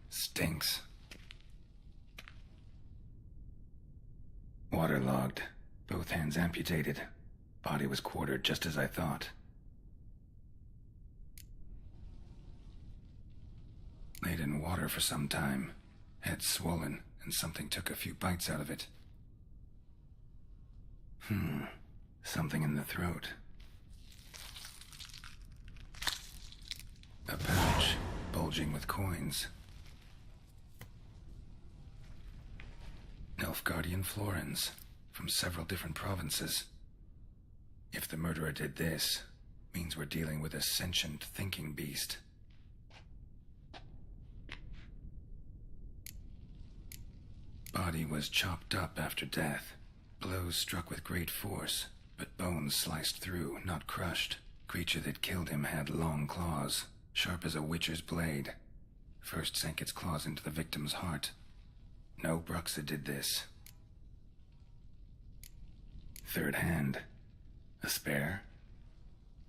Stinks. Waterlogged. Both hands amputated. Body was quartered just as I thought. Laid in water for some time. Head swollen, and something took a few bites out of it. Something in the throat. A pouch, bulging with coins. Nilfgaardian florins, from several different provinces. If the murderer did this, means we're dealing with a sentient thinking beast. Body was chopped up after death. Blows struck with great force, but bones sliced through, not crushed. Creature that killed him had long claws, sharp as a witcher's blade. First sank its claws into the victim's heart. No Bruxa did this. Third hand. A spare?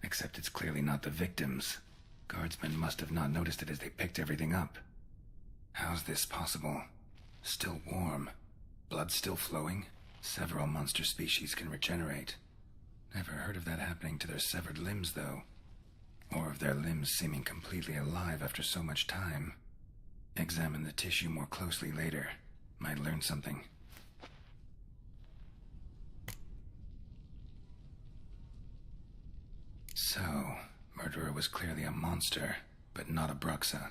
Except it's clearly not the victim's. Guardsmen must have not noticed it as they picked everything up. How's this possible? Still warm. Blood still flowing? Several monster species can regenerate. Never heard of that happening to their severed limbs, though. Or of their limbs seeming completely alive after so much time. Examine the tissue more closely later. Might learn something. So, murderer was clearly a monster, but not a Bruxa.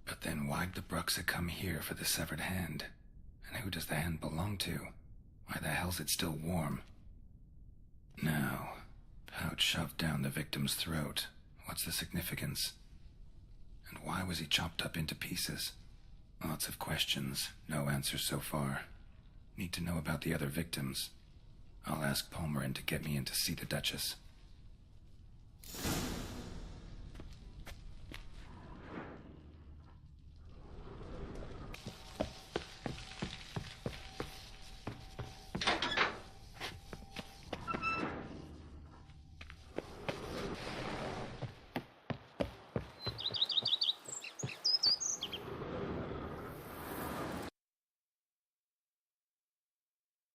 But then why'd the Bruxa come here for the severed hand? And who does the hand belong to? Why the hell's it still warm? Now, pouch shoved down the victim's throat. What's the significance? And why was he chopped up into pieces? Lots of questions, no answers so far. Need to know about the other victims. I'll ask Palmerin to get me in to see the Duchess.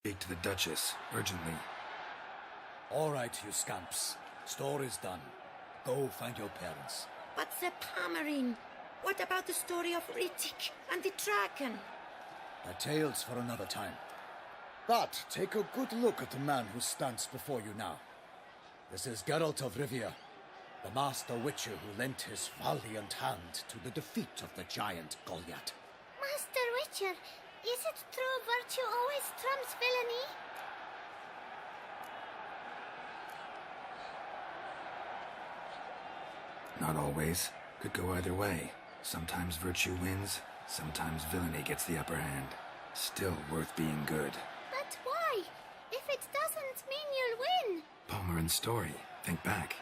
Speak to the Duchess, urgently. All right, you scamps. Store is done. Go find your parents. But the Palmerin, what about the story of Rittik and the dragon? The tales for another time. But take a good look at the man who stands before you now. This is Geralt of Rivia, the master witcher who lent his valiant hand to the defeat of the giant Goliath. Master Witcher, is it true virtue always trumps villainy? Not always. Could go either way. Sometimes virtue wins, sometimes villainy gets the upper hand. Still worth being good. But why? If it doesn't mean you'll win. Palmerin's story. Think back.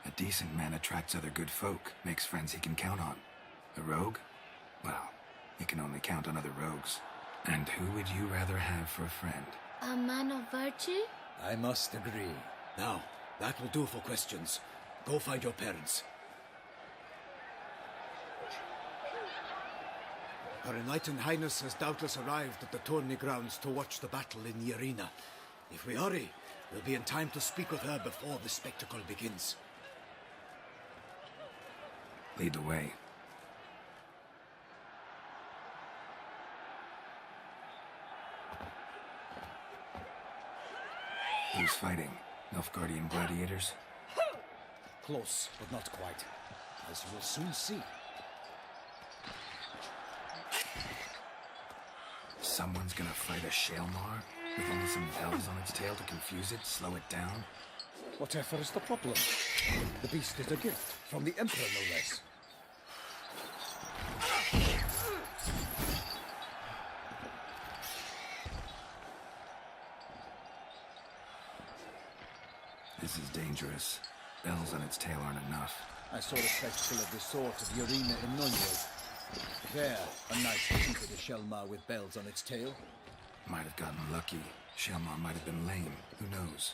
A decent man attracts other good folk, makes friends he can count on. A rogue? Well, he can only count on other rogues. And who would you rather have for a friend? A man of virtue? I must agree. Now, that will do for questions. Go find your parents. Her Enlightened Highness has doubtless arrived at the tourney grounds to watch the battle in the arena. If we hurry, we'll be in time to speak with her before the spectacle begins. Lead the way. Who's fighting? Nilfgaardian gladiators? Close, but not quite. As you will soon see. Someone's gonna fight a Shaelmaar? With only some bells on its tail to confuse it, slow it down? Whatever is the problem? The beast is a gift from the Emperor, no less. This is dangerous. Bells on its tail aren't enough. I saw a spectacle of the sort at the arena in Nunez. There, a knight defeated a Shaelmaar with bells on its tail. Might have gotten lucky. Shaelmaar might have been lame. Who knows?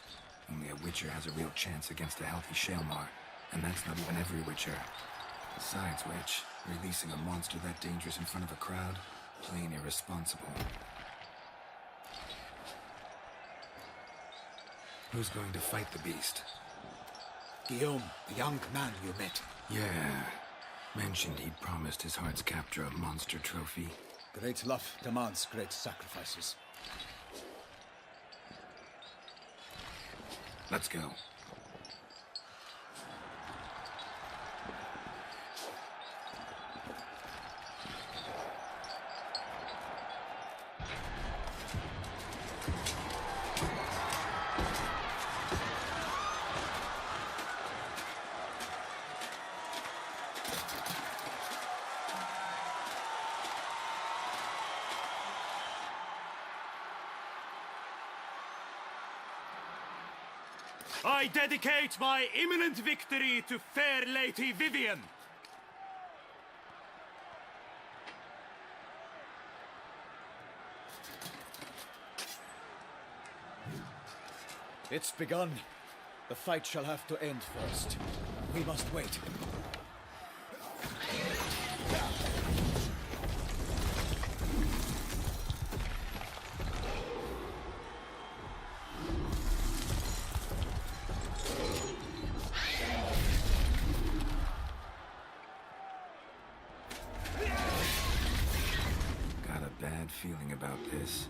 Only a witcher has a real chance against a healthy Shaelmaar. And that's not even every witcher. Besides which, Releasing a monster that dangerous in front of a crowd? Plain irresponsible. Who's going to fight the beast? Guillaume, the young man you met. Yeah. Mentioned he'd promised his heart's capture a monster trophy. Great love demands great sacrifices. Let's go. I dedicate my imminent victory to fair Lady Vivian. It's begun. The fight shall have to end first. We must wait. Got a bad feeling about this.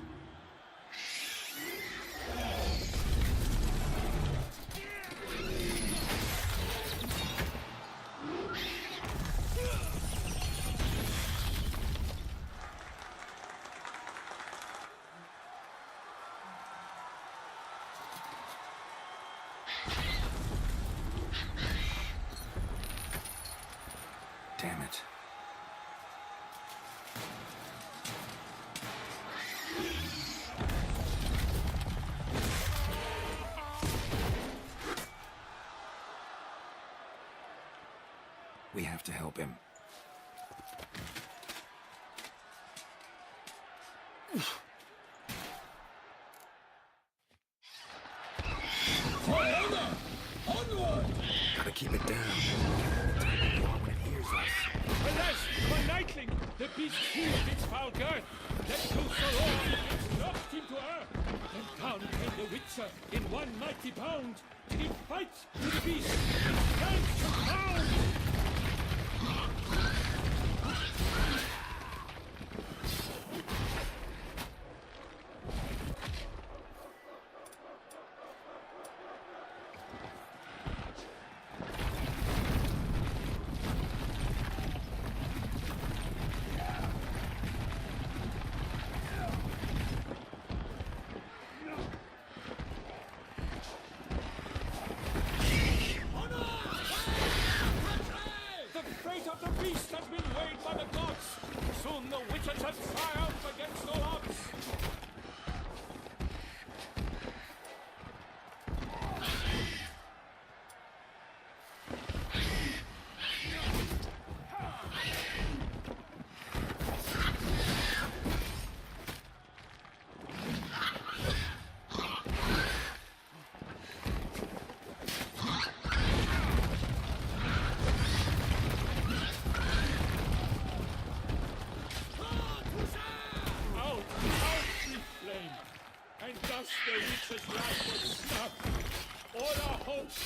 Damn it. We have to help him. Gotta keep it down. When it hears us. Alas, my knightling! The beast healed its foul girth. Let loose the roar, it knocked him to earth. Then down came the Witcher in one mighty bound. He fights to the beast, he stands to ground. The Witcher's life was snuffed. All our hopes.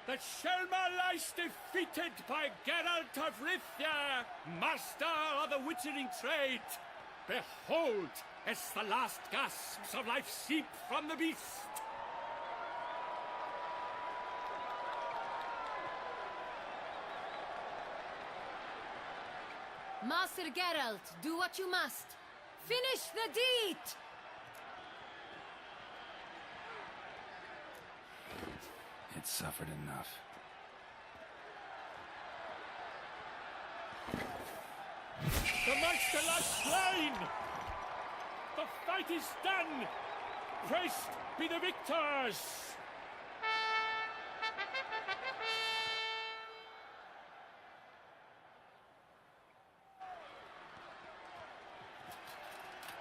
That Shaelmaar lies defeated by Geralt of Rivia, master of the witchering trade. Behold, as the last gasps of life seep from the beast. Master Geralt, do what you must. Finish the deed! It suffered enough. The monster lies slain! The fight is done! Praised be the victors!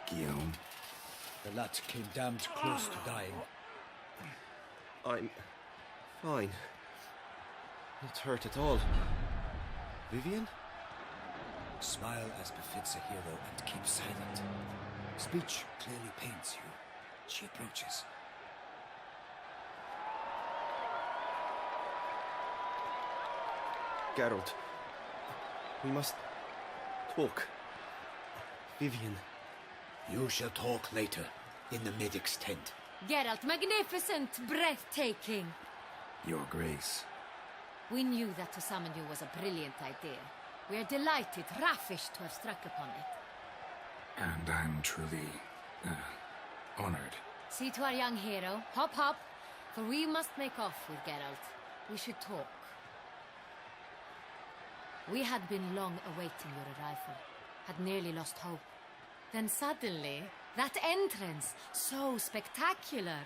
Guillaume? The lad came damned close to dying. I'm fine. Not hurt at all. Vivian? Smile as befits a hero and keep silent. Speech clearly pains you. She approaches. Geralt. We must talk. Vivian. You shall talk later, in the medic's tent. Geralt, magnificent, breathtaking. Your Grace. We knew that to summon you was a brilliant idea. We are delighted, ravished to have struck upon it. And I'm truly, honored. See to our young hero. Hop, hop. For we must make off with Geralt. We should talk. We had been long awaiting your arrival. Had nearly lost hope. Then suddenly, that entrance, so spectacular.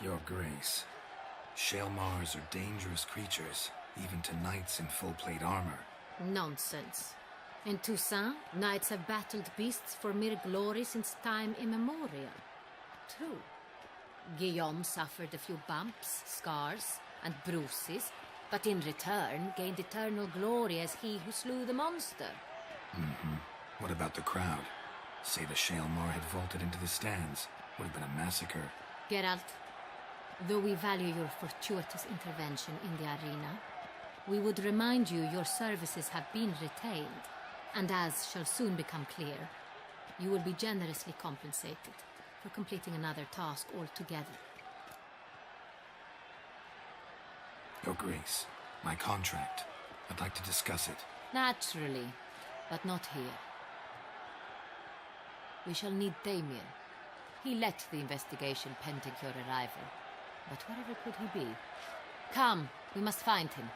Your Grace. Shaelmaars are dangerous creatures, even to knights in full plate armor. Nonsense. In Toussaint, knights have battled beasts for mere glory since time immemorial. True. Guillaume suffered a few bumps, scars, and bruises, but in return gained eternal glory as he who slew the monster. What about the crowd? Say the Shaelmaar had vaulted into the stands. Would have been a massacre. Geralt, though we value your fortuitous intervention in the arena, we would remind you your services have been retained, and as shall soon become clear, you will be generously compensated for completing another task altogether. Your Grace, my contract. I'd like to discuss it. Naturally, but not here. We shall need Damien. He led the investigation pending your arrival. But wherever could he be? Come, we must find him.